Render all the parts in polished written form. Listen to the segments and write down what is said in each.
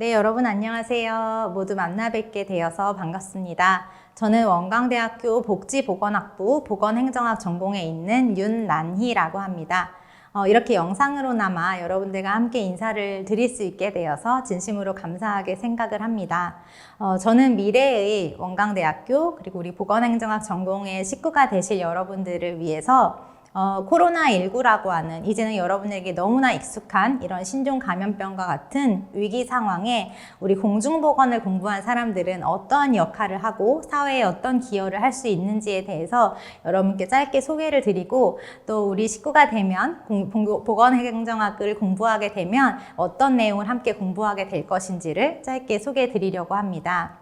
네, 여러분 안녕하세요. 모두 만나 뵙게 되어서 반갑습니다. 저는 원광대학교 복지보건학부 보건행정학 전공에 있는 윤난희라고 합니다. 이렇게 영상으로나마 여러분들과 함께 인사를 드릴 수 있게 되어서 진심으로 감사하게 생각을 합니다. 저는 미래의 원광대학교 그리고 우리 보건행정학 전공의 식구가 되실 여러분들을 위해서 코로나19라고 하는 이제는 여러분에게 너무나 익숙한 이런 신종 감염병과 같은 위기 상황에 우리 공중보건을 공부한 사람들은 어떠한 역할을 하고 사회에 어떤 기여를 할 수 있는지에 대해서 여러분께 짧게 소개를 드리고 또 우리 식구가 되면 보건행정학을 공부하게 되면 어떤 내용을 함께 공부하게 될 것인지를 짧게 소개해 드리려고 합니다.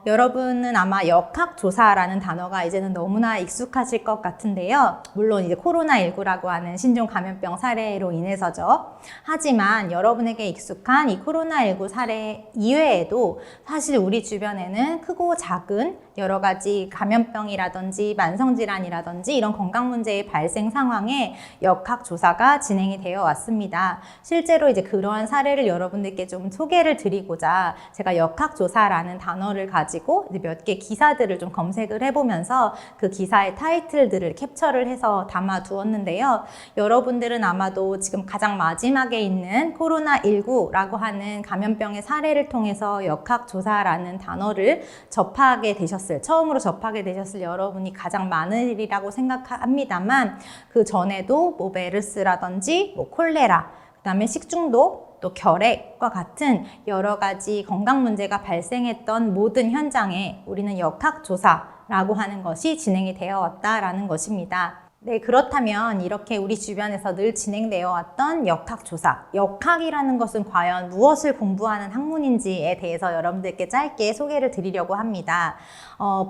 여러분은 아마 역학조사라는 단어가 이제는 너무나 익숙하실 것 같은데요. 물론 이제 코로나19라고 하는 신종 감염병 사례로 인해서죠. 하지만 여러분에게 익숙한 이 코로나19 사례 이외에도 사실 우리 주변에는 크고 작은 여러 가지 감염병이라든지 만성질환이라든지 이런 건강 문제의 발생 상황에 역학조사가 진행이 되어 왔습니다. 실제로 이제 그러한 사례를 여러분들께 좀 소개를 드리고자 제가 역학조사라는 단어를 가지고 몇 개 기사들을 좀 검색을 해보면서 그 기사의 타이틀들을 캡처를 해서 담아 두었는데요. 여러분들은 아마도 지금 가장 마지막에 있는 코로나19라고 하는 감염병의 사례를 통해서 역학조사라는 단어를 접하게 되셨을, 처음으로 접하게 되셨을 여러분이 가장 많으리라고 생각합니다만 그 전에도 뭐 메르스라든지 뭐 콜레라, 그 다음에 식중독, 또 결핵과 같은 여러 가지 건강 문제가 발생했던 모든 현장에 우리는 역학조사라고 하는 것이 진행이 되어 왔다라는 것입니다. 네, 그렇다면 이렇게 우리 주변에서 늘 진행되어 왔던 역학조사, 역학이라는 것은 과연 무엇을 공부하는 학문인지에 대해서 여러분들께 짧게 소개를 드리려고 합니다.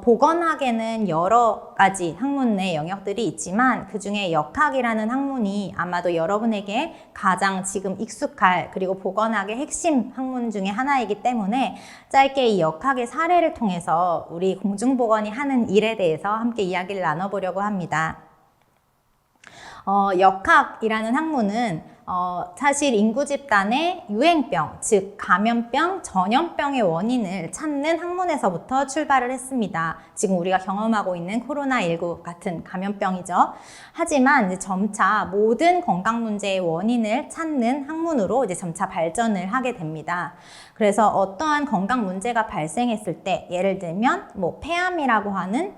보건학에는 여러 가지 학문 내 영역들이 있지만 그 중에 역학이라는 학문이 아마도 여러분에게 가장 지금 익숙할 그리고 보건학의 핵심 학문 중에 하나이기 때문에 짧게 이 역학의 사례를 통해서 우리 공중보건이 하는 일에 대해서 함께 이야기를 나눠보려고 합니다. 역학이라는 학문은 사실 인구 집단의 유행병, 즉 감염병, 전염병의 원인을 찾는 학문에서부터 출발을 했습니다. 지금 우리가 경험하고 있는 코로나19 같은 감염병이죠. 하지만 이제 점차 모든 건강 문제의 원인을 찾는 학문으로 이제 점차 발전을 하게 됩니다. 그래서 어떠한 건강 문제가 발생했을 때, 예를 들면 뭐 폐암이라고 하는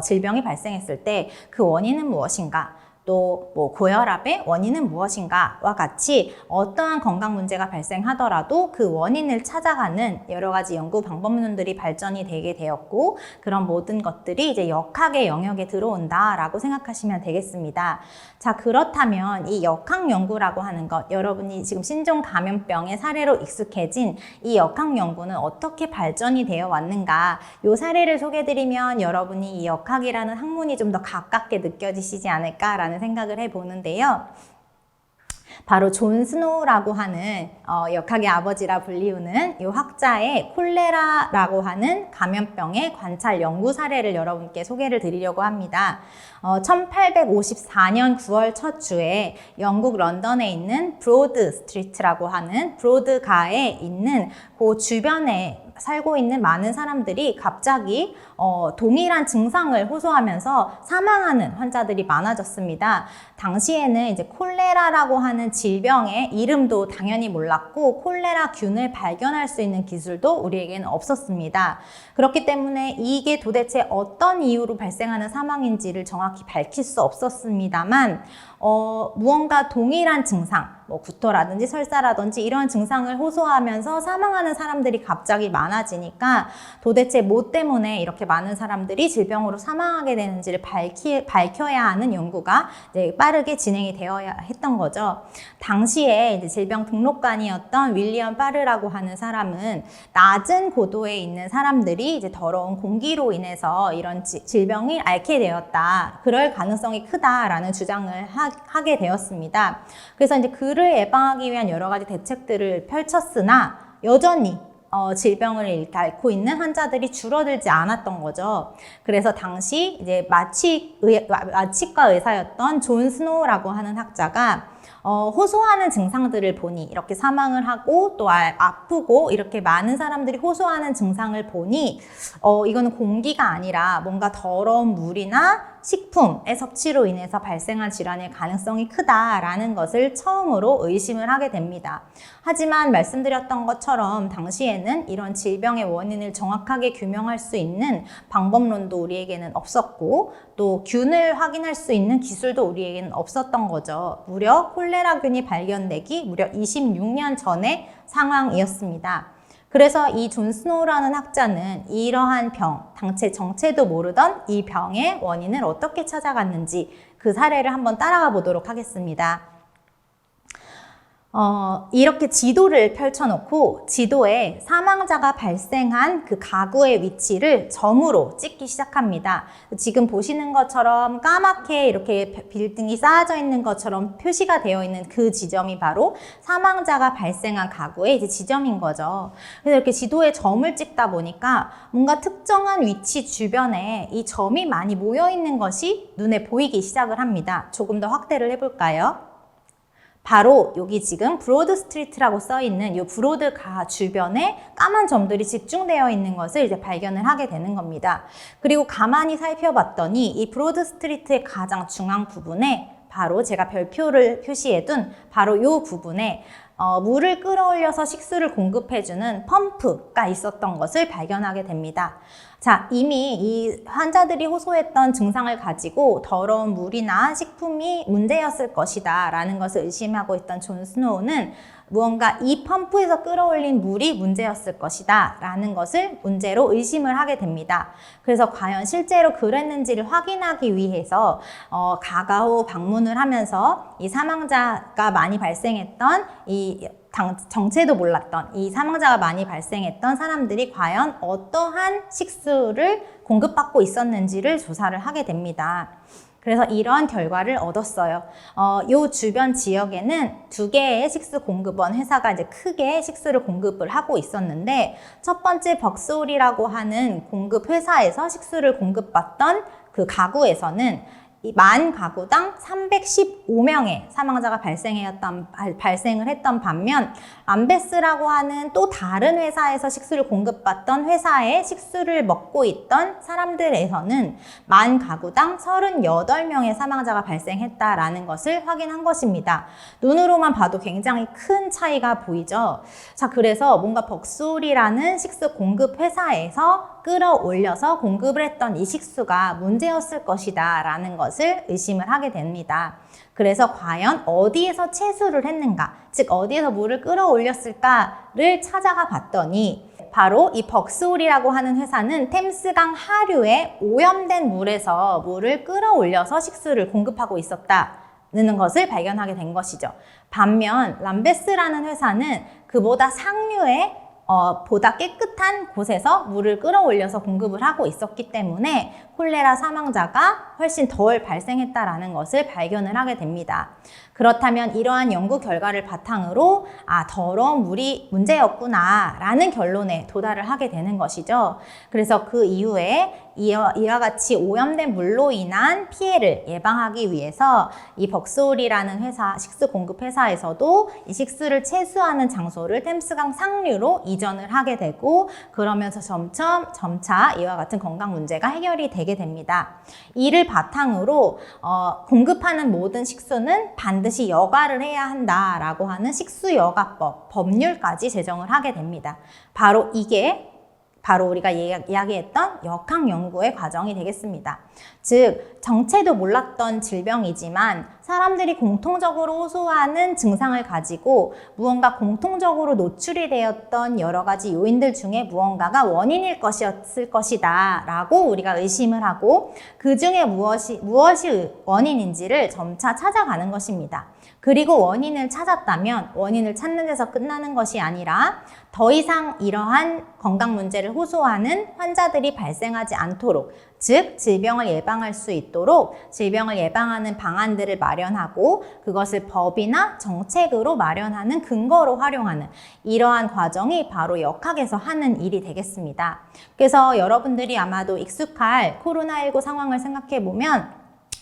질병이 발생했을 때 그 원인은 무엇인가? 또 뭐 고혈압의 원인은 무엇인가와 같이 어떠한 건강 문제가 발생하더라도 그 원인을 찾아가는 여러 가지 연구 방법론들이 발전이 되게 되었고 그런 모든 것들이 이제 역학의 영역에 들어온다라고 생각하시면 되겠습니다. 자, 그렇다면 이 역학 연구라고 하는 것, 여러분이 지금 신종 감염병의 사례로 익숙해진 이 역학 연구는 어떻게 발전이 되어 왔는가, 이 사례를 소개해드리면 여러분이 이 역학이라는 학문이 좀 더 가깝게 느껴지시지 않을까라는 생각을 해보는데요. 바로 존 스노우라고 하는 역학의 아버지라 불리우는 이 학자의 콜레라라고 하는 감염병의 관찰 연구 사례를 여러분께 소개를 드리려고 합니다. 1854년 9월 첫 주에 영국 런던에 있는 브로드 스트리트라고 하는 브로드가에 있는 그 주변에 살고 있는 많은 사람들이 갑자기 동일한 증상을 호소하면서 사망하는 환자들이 많아졌습니다. 당시에는 이제 콜레라라고 하는 질병의 이름도 당연히 몰랐고 콜레라균을 발견할 수 있는 기술도 우리에게는 없었습니다. 그렇기 때문에 이게 도대체 어떤 이유로 발생하는 사망인지를 정확히 밝힐 수 없었습니다만 무언가 동일한 증상, 뭐 구토라든지 설사라든지 이런 증상을 호소하면서 사망하는 사람들이 갑자기 많아지니까 도대체 뭐 때문에 이렇게 많은 사람들이 질병으로 사망하게 되는지를 밝혀야 하는 연구가 이제 빠르게 진행이 되어야 했던 거죠. 당시에 이제 질병 등록관이었던 윌리엄 파르라고 하는 사람은 낮은 고도에 있는 사람들이 이제 더러운 공기로 인해서 이런 질병을 앓게 되었다. 그럴 가능성이 크다라는 주장을 하게 되었습니다. 그래서 이제 그를 예방하기 위한 여러 가지 대책들을 펼쳤으나 여전히 질병을 앓고 있는 환자들이 줄어들지 않았던 거죠. 그래서 당시 이제 마취과 의사였던 존 스노우라고 하는 학자가 호소하는 증상들을 보니 이렇게 사망을 하고 또 아프고 이렇게 많은 사람들이 호소하는 증상을 보니 이거는 공기가 아니라 뭔가 더러운 물이나 식품의 섭취로 인해서 발생한 질환일 가능성이 크다라는 것을 처음으로 의심을 하게 됩니다. 하지만 말씀드렸던 것처럼 당시에는 이런 질병의 원인을 정확하게 규명할 수 있는 방법론도 우리에게는 없었고 또 균을 확인할 수 있는 기술도 우리에게는 없었던 거죠. 무려 콜레라균이 발견되기 무려 26년 전의 상황이었습니다. 그래서 이 존 스노우라는 학자는 이러한 병, 당최 정체도 모르던 이 병의 원인을 어떻게 찾아갔는지 그 사례를 한번 따라가 보도록 하겠습니다. 이렇게 지도를 펼쳐놓고 지도에 사망자가 발생한 그 가구의 위치를 점으로 찍기 시작합니다. 지금 보시는 것처럼 까맣게 이렇게 빌딩이 쌓아져 있는 것처럼 표시가 되어 있는 그 지점이 바로 사망자가 발생한 가구의 이제 지점인 거죠. 그래서 이렇게 지도에 점을 찍다 보니까 뭔가 특정한 위치 주변에 이 점이 많이 모여 있는 것이 눈에 보이기 시작을 합니다. 조금 더 확대를 해볼까요? 바로 여기 지금 브로드 스트리트라고 써 있는 이 브로드 가 주변에 까만 점들이 집중되어 있는 것을 이제 발견을 하게 되는 겁니다. 그리고 가만히 살펴봤더니 이 브로드 스트리트의 가장 중앙 부분에 바로 제가 별표를 표시해둔 바로 이 부분에 물을 끌어올려서 식수를 공급해주는 펌프가 있었던 것을 발견하게 됩니다. 자, 이미 이 환자들이 호소했던 증상을 가지고 더러운 물이나 식품이 문제였을 것이다 라는 것을 의심하고 있던 존 스노우는 무언가 이 펌프에서 끌어올린 물이 문제였을 것이다 라는 것을 문제로 의심을 하게 됩니다. 그래서 과연 실제로 그랬는지를 확인하기 위해서 가가호 방문을 하면서 이 사망자가 많이 발생했던 정체도 몰랐던 이 사망자가 많이 발생했던 사람들이 과연 어떠한 식수를 공급받고 있었는지를 조사를 하게 됩니다. 그래서 이러한 결과를 얻었어요. 요 주변 지역에는 2개의 식수 공급원 회사가 이제 크게 식수를 공급을 하고 있었는데 첫 번째 벅소울이라고 하는 공급 회사에서 식수를 공급받던 그 가구에서는 만 가구당 315명의 사망자가 발생을 했던 반면 람베스라고 하는 또 다른 회사에서 식수를 공급받던 회사의 식수를 먹고 있던 사람들에서는 만 가구당 38명의 사망자가 발생했다라는 것을 확인한 것입니다. 눈으로만 봐도 굉장히 큰 차이가 보이죠. 자, 그래서 뭔가 벅소울이라는 식수 공급 회사에서 끌어올려서 공급을 했던 이 식수가 문제였을 것이다 라는 것을 의심을 하게 됩니다. 그래서 과연 어디에서 채수를 했는가, 즉 어디에서 물을 끌어올렸을까를 찾아가 봤더니 바로 이 벅소울이라고 하는 회사는 템스강 하류에 오염된 물에서 물을 끌어올려서 식수를 공급하고 있었다는 것을 발견하게 된 것이죠. 반면 람베스라는 회사는 그보다 상류에 보다 깨끗한 곳에서 물을 끌어올려서 공급을 하고 있었기 때문에 콜레라 사망자가 훨씬 덜 발생했다라는 것을 발견을 하게 됩니다. 그렇다면 이러한 연구 결과를 바탕으로 더러운 물이 문제였구나 라는 결론에 도달을 하게 되는 것이죠. 그래서 그 이후에 이와 같이 오염된 물로 인한 피해를 예방하기 위해서 이 벅소울이라는 회사, 식수 공급 회사에서도 이 식수를 채수하는 장소를 템스강 상류로 이전을 하게 되고 그러면서 점차 이와 같은 건강 문제가 해결이 되게 됩니다. 이를 바탕으로 공급하는 모든 식수는 반드시 여과를 해야 한다라고 하는 식수여과법, 법률까지 제정을 하게 됩니다. 바로 이게 우리가 이야기했던 역학 연구의 과정이 되겠습니다. 즉, 정체도 몰랐던 질병이지만 사람들이 공통적으로 호소하는 증상을 가지고 무언가 공통적으로 노출이 되었던 여러 가지 요인들 중에 무언가가 원인일 것이었을 것이다 라고 우리가 의심을 하고 그 중에 무엇이 원인인지를 점차 찾아가는 것입니다. 그리고 원인을 찾았다면 원인을 찾는 데서 끝나는 것이 아니라 더 이상 이러한 건강 문제를 호소하는 환자들이 발생하지 않도록, 즉 질병을 예방할 수 있도록 질병을 예방하는 방안들을 마련하고 그것을 법이나 정책으로 마련하는 근거로 활용하는 이러한 과정이 바로 역학에서 하는 일이 되겠습니다. 그래서 여러분들이 아마도 익숙할 코로나19 상황을 생각해 보면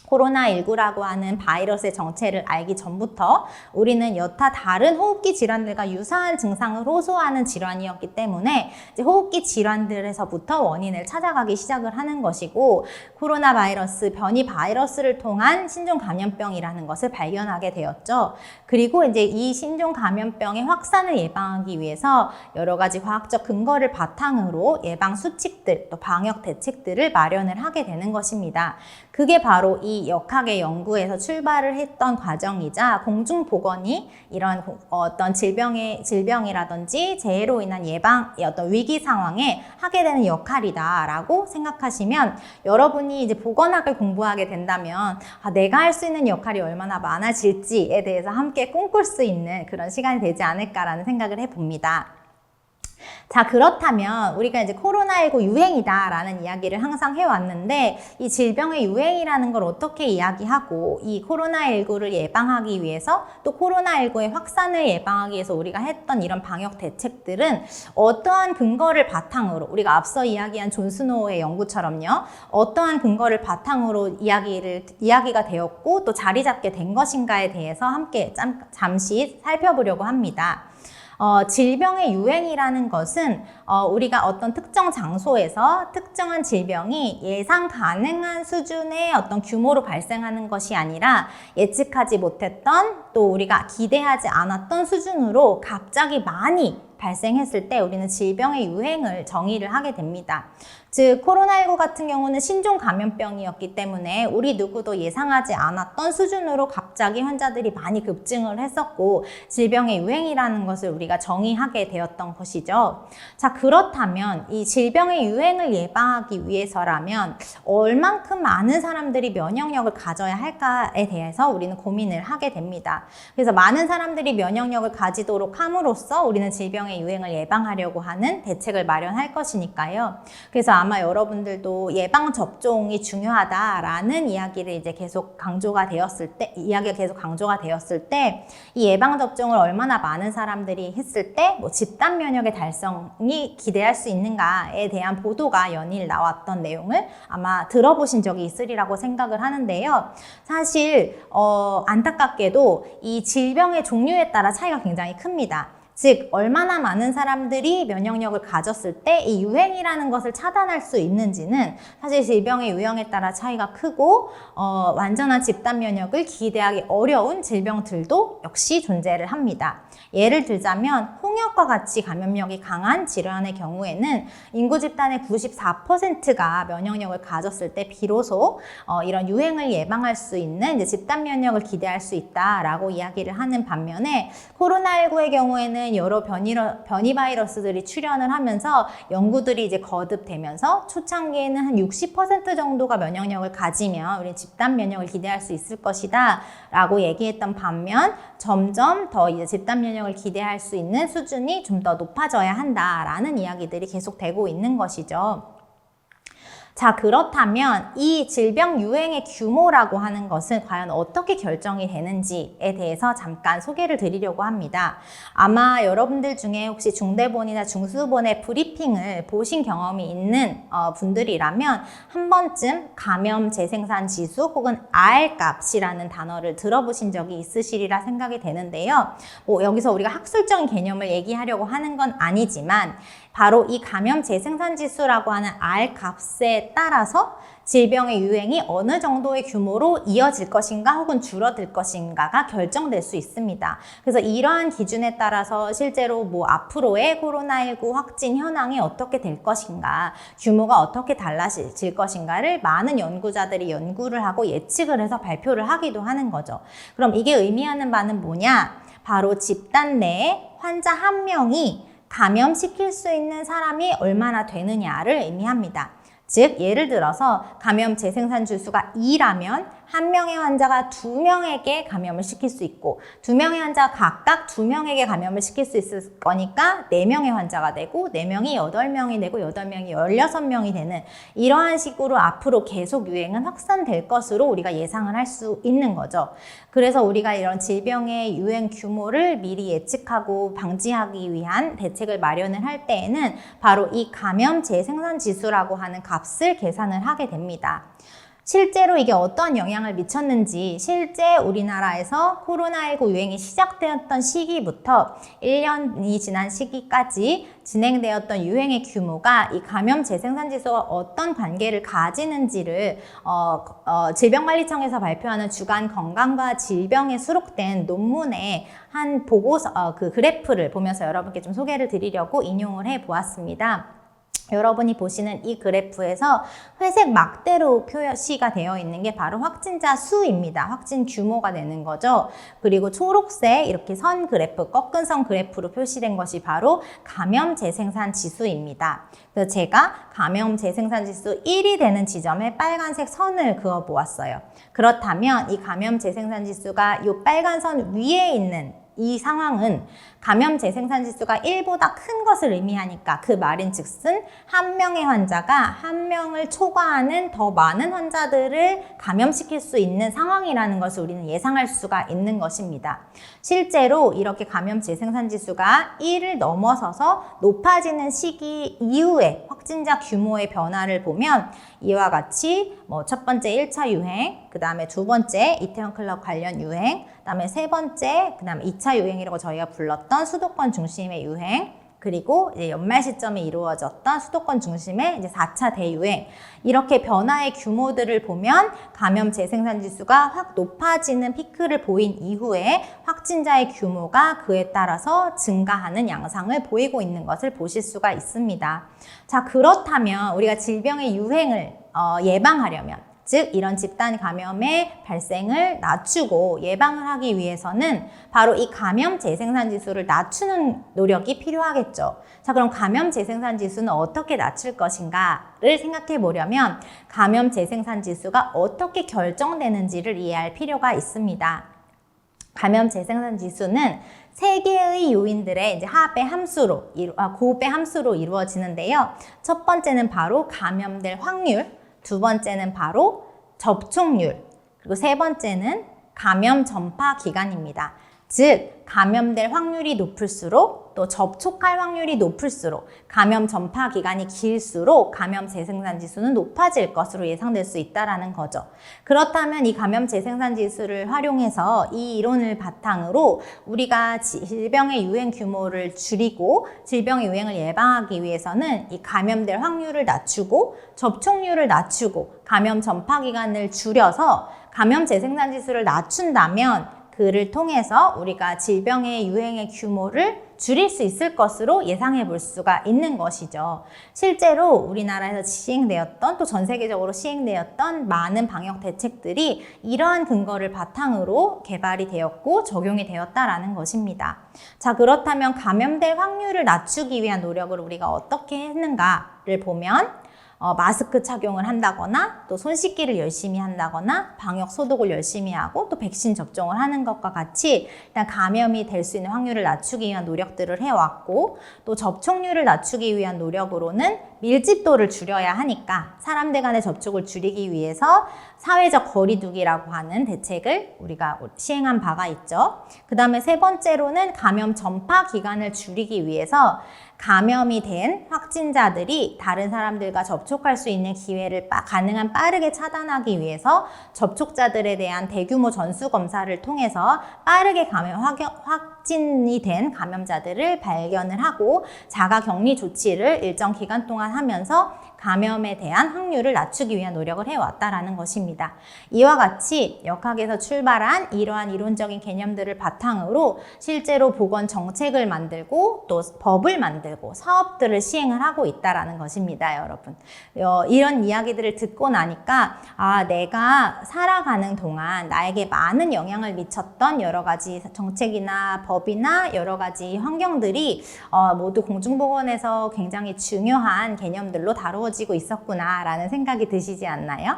코로나19라고 하는 바이러스의 정체를 알기 전부터 우리는 여타 다른 호흡기 질환들과 유사한 증상을 호소하는 질환이었기 때문에 이제 호흡기 질환들에서부터 원인을 찾아가기 시작을 하는 것이고, 코로나 바이러스, 변이 바이러스를 통한 신종 감염병이라는 것을 발견하게 되었죠. 그리고 이제 이 신종 감염병의 확산을 예방하기 위해서 여러 가지 과학적 근거를 바탕으로 예방 수칙들, 또 방역 대책들을 마련을 하게 되는 것입니다. 그게 바로 이 역학의 연구에서 출발을 했던 과정이자 공중보건이 이런 어떤 질병이라든지 재해로 인한 예방의 어떤 위기 상황에 하게 되는 역할이다라고 생각하시면, 여러분이 이제 보건학을 공부하게 된다면 내가 할 수 있는 역할이 얼마나 많아질지에 대해서 함께 꿈꿀 수 있는 그런 시간이 되지 않을까라는 생각을 해봅니다. 자, 그렇다면 우리가 이제 코로나19 유행이다라는 이야기를 항상 해왔는데, 이 질병의 유행이라는 걸 어떻게 이야기하고, 이 코로나19를 예방하기 위해서, 또 코로나19의 확산을 예방하기 위해서 우리가 했던 이런 방역 대책들은 어떠한 근거를 바탕으로, 우리가 앞서 이야기한 존 스노우의 연구처럼요, 어떠한 근거를 바탕으로 이야기가 되었고 또 자리 잡게 된 것인가에 대해서 함께 잠시 살펴보려고 합니다. 질병의 유행이라는 것은 우리가 어떤 특정 장소에서 특정한 질병이 예상 가능한 수준의 어떤 규모로 발생하는 것이 아니라, 예측하지 못했던, 또 우리가 기대하지 않았던 수준으로 갑자기 많이 발생했을 때 우리는 질병의 유행을 정의를 하게 됩니다. 즉, 코로나19 같은 경우는 신종 감염병이었기 때문에 우리 누구도 예상하지 않았던 수준으로 갑자기 환자들이 많이 급증을 했었고, 질병의 유행이라는 것을 우리가 정의하게 되었던 것이죠. 자, 그렇다면 이 질병의 유행을 예방하기 위해서라면 얼만큼 많은 사람들이 면역력을 가져야 할까에 대해서 우리는 고민을 하게 됩니다. 그래서 많은 사람들이 면역력을 가지도록 함으로써 우리는 질병의 유행을 예방하려고 하는 대책을 마련할 것이니까요. 그래서 아마 여러분들도 예방 접종이 중요하다라는 이야기를 이제 계속 강조가 되었을 때, 이 예방 접종을 얼마나 많은 사람들이 했을 때 뭐 집단 면역의 달성이 기대할 수 있는가에 대한 보도가 연일 나왔던 내용을 아마 들어보신 적이 있으리라고 생각을 하는데요. 사실 안타깝게도 이 질병의 종류에 따라 차이가 굉장히 큽니다. 즉, 얼마나 많은 사람들이 면역력을 가졌을 때 이 유행이라는 것을 차단할 수 있는지는 사실 질병의 유형에 따라 차이가 크고, 완전한 집단 면역을 기대하기 어려운 질병들도 역시 존재를 합니다. 예를 들자면 홍역과 같이 감염력이 강한 질환의 경우에는 인구 집단의 94%가 면역력을 가졌을 때 비로소 이런 유행을 예방할 수 있는 이제 집단 면역을 기대할 수 있다라고 이야기를 하는 반면에, 코로나19의 경우에는 여러 변이 바이러스들이 출현을 하면서 연구들이 이제 거듭되면서 초창기에는 한 60% 정도가 면역력을 가지면 우리 집단 면역을 기대할 수 있을 것이다 라고 얘기했던 반면, 점점 더 이제 집단 면역을 기대할 수 있는 수준이 좀 더 높아져야 한다라는 이야기들이 계속되고 있는 것이죠. 자, 그렇다면 이 질병 유행의 규모라고 하는 것은 과연 어떻게 결정이 되는지에 대해서 잠깐 소개를 드리려고 합니다. 아마 여러분들 중에 혹시 중대본이나 중수본의 브리핑을 보신 경험이 있는 분들이라면 한 번쯤 감염 재생산 지수 혹은 R값이라는 단어를 들어보신 적이 있으시리라 생각이 되는데요. 여기서 우리가 학술적인 개념을 얘기하려고 하는 건 아니지만, 바로 이 감염 재생산 지수라고 하는 R값에 따라서 질병의 유행이 어느 정도의 규모로 이어질 것인가 혹은 줄어들 것인가가 결정될 수 있습니다. 그래서 이러한 기준에 따라서 실제로 앞으로의 코로나19 확진 현황이 어떻게 될 것인가, 규모가 어떻게 달라질 것인가를 많은 연구자들이 연구를 하고 예측을 해서 발표를 하기도 하는 거죠. 그럼 이게 의미하는 바는 뭐냐? 바로 집단 내에 환자 한 명이 감염시킬 수 있는 사람이 얼마나 되느냐를 의미합니다. 즉, 예를 들어서 감염 재생산 주수가 2라면 한 명의 환자가 2명에게 감염을 시킬 수 있고, 2명의 환자가 각각 2명에게 감염을 시킬 수 있을 거니까 4명의 환자가 되고, 4명이 8명이 되고, 8명이 16명이 되는, 이러한 식으로 앞으로 계속 유행은 확산될 것으로 우리가 예상을 할 수 있는 거죠. 그래서 우리가 이런 질병의 유행 규모를 미리 예측하고 방지하기 위한 대책을 마련을 할 때에는 바로 이 감염 재생산 지수라고 하는 값을 계산을 하게 됩니다. 실제로 이게 어떤 영향을 미쳤는지 실제 우리나라에서 코로나19 유행이 시작되었던 시기부터 1년이 지난 시기까지 진행되었던 유행의 규모가 이 감염 재생산 지수와 어떤 관계를 가지는지를 질병관리청에서 발표하는 주간 건강과 질병에 수록된 논문의 한 보고서 그 그래프를 보면서 여러분께 좀 소개를 드리려고 인용을 해 보았습니다. 여러분이 보시는 이 그래프에서 회색 막대로 표시가 되어 있는 게 바로 확진자 수입니다. 확진 규모가 되는 거죠. 그리고 초록색 이렇게 선 그래프, 꺾은 선 그래프로 표시된 것이 바로 감염 재생산 지수입니다. 그래서 제가 감염 재생산 지수 1이 되는 지점에 빨간색 선을 그어 보았어요. 그렇다면 이 감염 재생산 지수가 이 빨간 선 위에 있는 이 상황은 감염 재생산 지수가 1보다 큰 것을 의미하니까 그 말인즉슨 한 명의 환자가 한 명을 초과하는 더 많은 환자들을 감염시킬 수 있는 상황이라는 것을 우리는 예상할 수가 있는 것입니다. 실제로 이렇게 감염 재생산 지수가 1을 넘어서서 높아지는 시기 이후에 확진자 규모의 변화를 보면 이와 같이 첫 번째 1차 유행, 그 다음에 두 번째 이태원 클럽 관련 유행, 그 다음에 세 번째, 그 다음에 2차 유행이라고 저희가 불렀던 수도권 중심의 유행, 그리고 이제 연말 시점에 이루어졌던 수도권 중심의 이제 4차 대유행, 이렇게 변화의 규모들을 보면 감염 재생산 지수가 확 높아지는 피크를 보인 이후에 확진자의 규모가 그에 따라서 증가하는 양상을 보이고 있는 것을 보실 수가 있습니다. 자, 그렇다면 우리가 질병의 유행을 예방하려면, 즉 이런 집단 감염의 발생을 낮추고 예방을 하기 위해서는 바로 이 감염 재생산 지수를 낮추는 노력이 필요하겠죠. 자, 그럼 감염 재생산 지수는 어떻게 낮출 것인가를 생각해 보려면 감염 재생산 지수가 어떻게 결정되는지를 이해할 필요가 있습니다. 감염 재생산 지수는 세 개의 요인들의 이제 곱의 함수로 이루어지는데요. 첫 번째는 바로 감염될 확률, 두 번째는 바로 접촉률, 그리고 세 번째는 감염 전파 기간입니다. 즉, 감염될 확률이 높을수록 또 접촉할 확률이 높을수록 감염 전파 기간이 길수록 감염 재생산 지수는 높아질 것으로 예상될 수 있다는 거죠. 그렇다면 이 감염 재생산 지수를 활용해서 이 이론을 바탕으로 우리가 질병의 유행 규모를 줄이고 질병의 유행을 예방하기 위해서는 이 감염될 확률을 낮추고 접촉률을 낮추고 감염 전파 기간을 줄여서 감염 재생산 지수를 낮춘다면 그를 통해서 우리가 질병의 유행의 규모를 줄일 수 있을 것으로 예상해 볼 수가 있는 것이죠. 실제로 우리나라에서 시행되었던 또 전 세계적으로 시행되었던 많은 방역 대책들이 이러한 근거를 바탕으로 개발이 되었고 적용이 되었다라는 것입니다. 자, 그렇다면 감염될 확률을 낮추기 위한 노력을 우리가 어떻게 했는가를 보면 마스크 착용을 한다거나 또 손 씻기를 열심히 한다거나 방역 소독을 열심히 하고 또 백신 접종을 하는 것과 같이 일단 감염이 될 수 있는 확률을 낮추기 위한 노력들을 해왔고, 또 접촉률을 낮추기 위한 노력으로는 밀집도를 줄여야 하니까 사람들 간의 접촉을 줄이기 위해서 사회적 거리두기라고 하는 대책을 우리가 시행한 바가 있죠. 그 다음에 세 번째로는 감염 전파 기간을 줄이기 위해서 감염이 된 확진자들이 다른 사람들과 접촉할 수 있는 기회를 가능한 빠르게 차단하기 위해서 접촉자들에 대한 대규모 전수검사를 통해서 빠르게 확진이 된 감염자들을 발견을 하고 자가격리 조치를 일정 기간 동안 하면서 감염에 대한 확률을 낮추기 위한 노력을 해왔다라는 것입니다. 이와 같이 역학에서 출발한 이러한 이론적인 개념들을 바탕으로 실제로 보건 정책을 만들고 또 법을 만들고 사업들을 시행을 하고 있다라는 것입니다, 여러분. 이런 이야기들을 듣고 나니까 내가 살아가는 동안 나에게 많은 영향을 미쳤던 여러 가지 정책이나 법이나 여러 가지 환경들이 모두 공중보건에서 굉장히 중요한 개념들로 다루어지고 있었구나라는 생각이 드시지 않나요?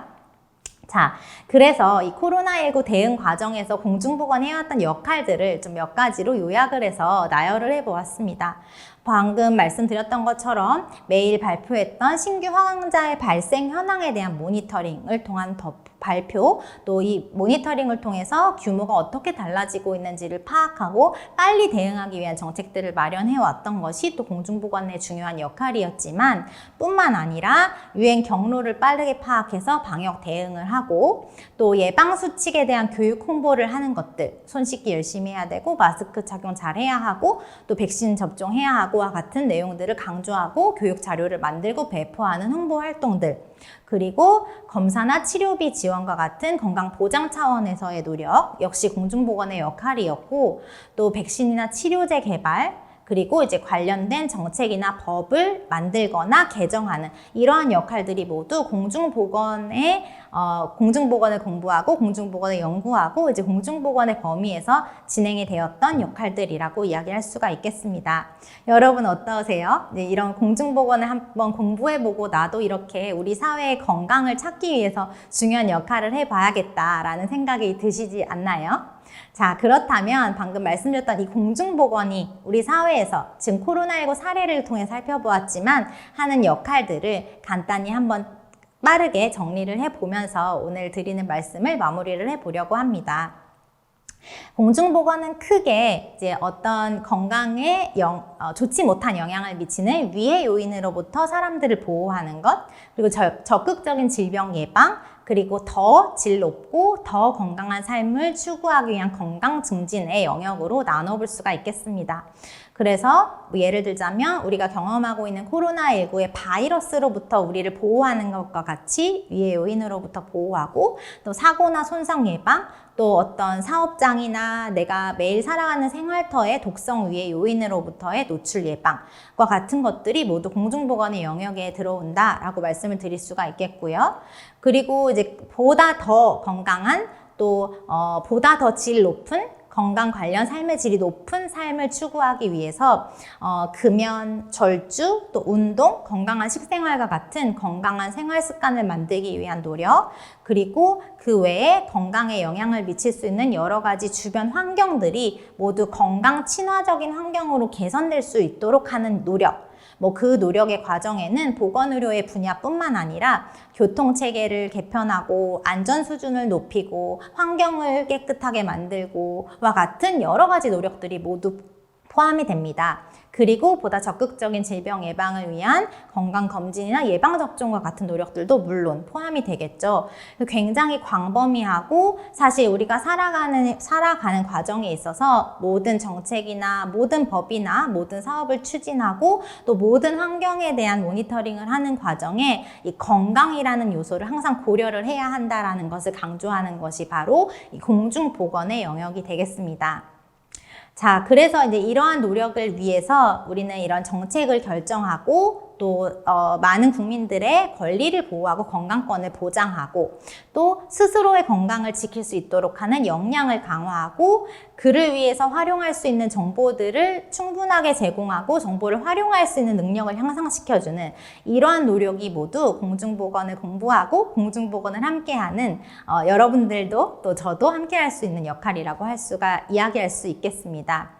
자, 그래서 이 코로나19 대응 과정에서 공중보건이 해왔던 역할들을 좀 몇 가지로 요약을 해서 나열을 해보았습니다. 방금 말씀드렸던 것처럼 매일 발표했던 신규 확진자의 발생 현황에 대한 모니터링을 통한 발표, 또 이 모니터링을 통해서 규모가 어떻게 달라지고 있는지를 파악하고 빨리 대응하기 위한 정책들을 마련해 왔던 것이 또 공중보건의 중요한 역할이었지만 뿐만 아니라 유행 경로를 빠르게 파악해서 방역 대응을 하고 또 예방 수칙에 대한 교육 홍보를 하는 것들, 손 씻기 열심히 해야 되고 마스크 착용 잘 해야 하고 또 백신 접종해야 하고와 같은 내용들을 강조하고 교육 자료를 만들고 배포하는 홍보 활동들, 그리고 검사나 치료비 지원과 같은 건강 보장 차원에서의 노력 역시 공중보건의 역할이었고, 또 백신이나 치료제 개발, 그리고 이제 관련된 정책이나 법을 만들거나 개정하는 이러한 역할들이 모두 공중보건을 공부하고 공중보건을 연구하고 이제 공중보건의 범위에서 진행이 되었던 역할들이라고 이야기할 수가 있겠습니다. 여러분 어떠세요? 이런 공중보건을 한번 공부해보고 나도 이렇게 우리 사회의 건강을 찾기 위해서 중요한 역할을 해봐야겠다라는 생각이 드시지 않나요? 자, 그렇다면 방금 말씀드렸던 이 공중보건이 우리 사회에서 지금 코로나19 사례를 통해 살펴보았지만 하는 역할들을 간단히 한번 빠르게 정리를 해보면서 오늘 드리는 말씀을 마무리를 해보려고 합니다. 공중보건은 크게 이제 어떤 건강에 좋지 못한 영향을 미치는 위해 요인으로부터 사람들을 보호하는 것, 그리고 적극적인 질병 예방, 그리고 더 질 높고 더 건강한 삶을 추구하기 위한 건강 증진의 영역으로 나눠볼 수가 있겠습니다. 그래서 예를 들자면 우리가 경험하고 있는 코로나19의 바이러스로부터 우리를 보호하는 것과 같이 위해 요인으로부터 보호하고, 또 사고나 손상 예방, 또 어떤 사업장이나 내가 매일 살아가는 생활터의 독성 위해 요인으로부터의 노출 예방과 같은 것들이 모두 공중보건의 영역에 들어온다라고 말씀을 드릴 수가 있겠고요. 그리고 이제 보다 더 건강한 또 보다 더 질 높은 건강 관련 삶의 질이 높은 삶을 추구하기 위해서 금연, 절주, 또 운동, 건강한 식생활과 같은 건강한 생활 습관을 만들기 위한 노력, 그리고 그 외에 건강에 영향을 미칠 수 있는 여러 가지 주변 환경들이 모두 건강 친화적인 환경으로 개선될 수 있도록 하는 노력, 그 노력의 과정에는 보건의료의 분야뿐만 아니라 교통체계를 개편하고 안전 수준을 높이고 환경을 깨끗하게 만들고와 같은 여러 가지 노력들이 모두 포함이 됩니다. 그리고 보다 적극적인 질병 예방을 위한 건강검진이나 예방접종과 같은 노력들도 물론 포함이 되겠죠. 굉장히 광범위하고 사실 우리가 살아가는 과정에 있어서 모든 정책이나 모든 법이나 모든 사업을 추진하고 또 모든 환경에 대한 모니터링을 하는 과정에 이 건강이라는 요소를 항상 고려를 해야 한다라는 것을 강조하는 것이 바로 이 공중보건의 영역이 되겠습니다. 자, 그래서 이제 이러한 노력을 위해서 우리는 이런 정책을 결정하고 또 많은 국민들의 권리를 보호하고 건강권을 보장하고 또 스스로의 건강을 지킬 수 있도록 하는 역량을 강화하고 그를 위해서 활용할 수 있는 정보들을 충분하게 제공하고 정보를 활용할 수 있는 능력을 향상시켜주는 이러한 노력이 모두 공중보건을 공부하고 공중보건을 함께하는 여러분들도 또 저도 함께할 수 있는 역할이라고 이야기할 수 있겠습니다.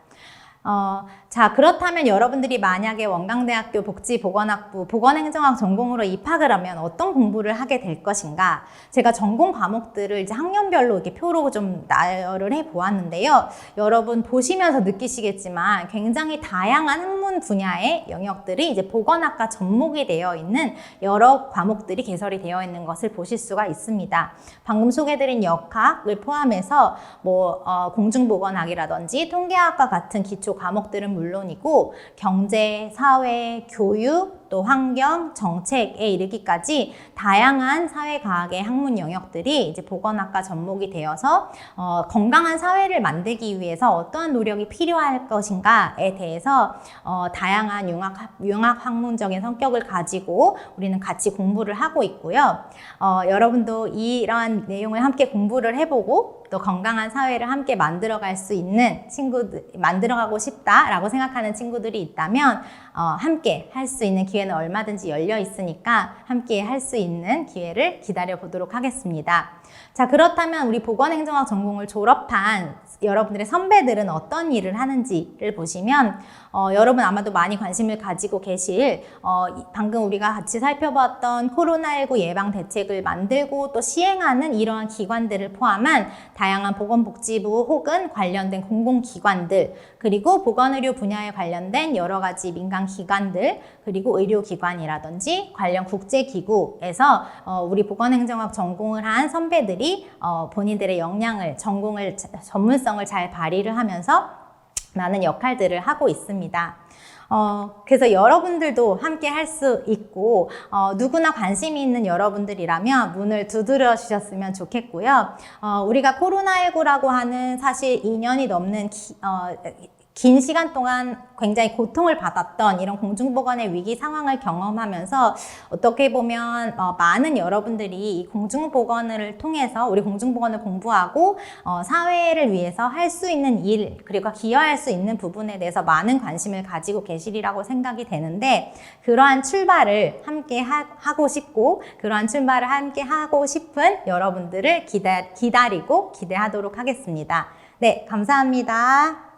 자, 그렇다면 여러분들이 만약에 원광대학교 복지보건학부 보건행정학 전공으로 입학을 하면 어떤 공부를 하게 될 것인가? 제가 전공 과목들을 이제 학년별로 이렇게 표로 좀 나열을 해 보았는데요. 여러분 보시면서 느끼시겠지만 굉장히 다양한 학문 분야의 영역들이 이제 보건학과 접목이 되어 있는 여러 과목들이 개설이 되어 있는 것을 보실 수가 있습니다. 방금 소개드린 역학을 포함해서 공중보건학이라든지 통계학과 같은 기초 과목들은 물론이고 경제, 사회, 교육, 또 환경, 정책에 이르기까지 다양한 사회과학의 학문 영역들이 이제 보건학과 접목이 되어서 건강한 사회를 만들기 위해서 어떠한 노력이 필요할 것인가에 대해서 다양한 융합 학문적인 성격을 가지고 우리는 같이 공부를 하고 있고요. 여러분도 이러한 내용을 함께 공부를 해보고 또 건강한 사회를 함께 만들어갈 수 있는 만들어가고 싶다라고 생각하는 친구들이 있다면 함께 할 수 있는 기회는 얼마든지 열려 있으니까 함께 할 수 있는 기회를 기다려 보도록 하겠습니다. 자, 그렇다면 우리 보건행정학 전공을 졸업한 여러분들의 선배들은 어떤 일을 하는지를 보시면 여러분 아마도 많이 관심을 가지고 계실 방금 우리가 같이 살펴봤던 코로나19 예방 대책을 만들고 또 시행하는 이러한 기관들을 포함한 다양한 보건복지부 혹은 관련된 공공기관들, 그리고 보건의료 분야에 관련된 여러 가지 민간기관들, 그리고 의료기관이라든지 관련 국제기구에서 우리 보건행정학 전공을 한 선배들이 본인들의 역량을, 전문성을 잘 발휘를 하면서 많은 역할들을 하고 있습니다. 그래서 여러분들도 함께 할 수 있고 누구나 관심이 있는 여러분들이라면 문을 두드려 주셨으면 좋겠고요. 우리가 코로나19라고 하는 사실 2년이 넘는 긴 시간 동안 굉장히 고통을 받았던 이런 공중보건의 위기 상황을 경험하면서 어떻게 보면 많은 여러분들이 이 공중보건을 통해서 우리 공중보건을 공부하고 사회를 위해서 할 수 있는 일, 그리고 기여할 수 있는 부분에 대해서 많은 관심을 가지고 계시리라고 생각이 되는데, 그러한 출발을 함께 하고 싶고 그러한 출발을 함께 하고 싶은 여러분들을 기다리고 기대하도록 하겠습니다. 네, 감사합니다.